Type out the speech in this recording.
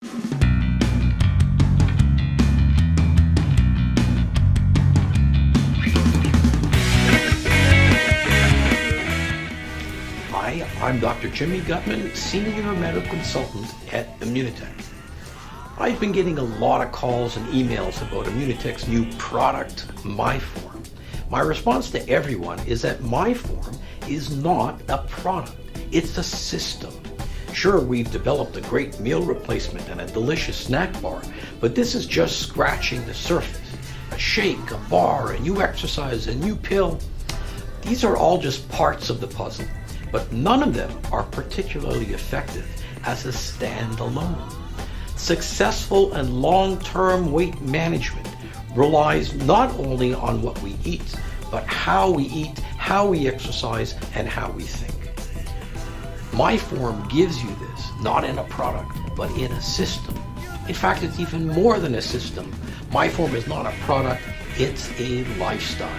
Hi, I'm Dr. Jimmy Gutman, Senior Medical Consultant at Immunotech. I've been getting a lot of calls and emails about Immunotech's new product, MyForm. My response to everyone is that MyForm is not a product, it's a system. Sure, we've developed a great meal replacement and a delicious snack bar, but this is just scratching the surface. A shake, a bar, a new exercise, a new pill. These are all just parts of the puzzle, but none of them are particularly effective as a standalone. Successful and long-term weight management relies not only on what we eat, but how we eat, how we exercise, and how we think. MyForm gives you this, not in a product, but in a system. In fact, it's even more than a system. MyForm is not a product, it's a lifestyle.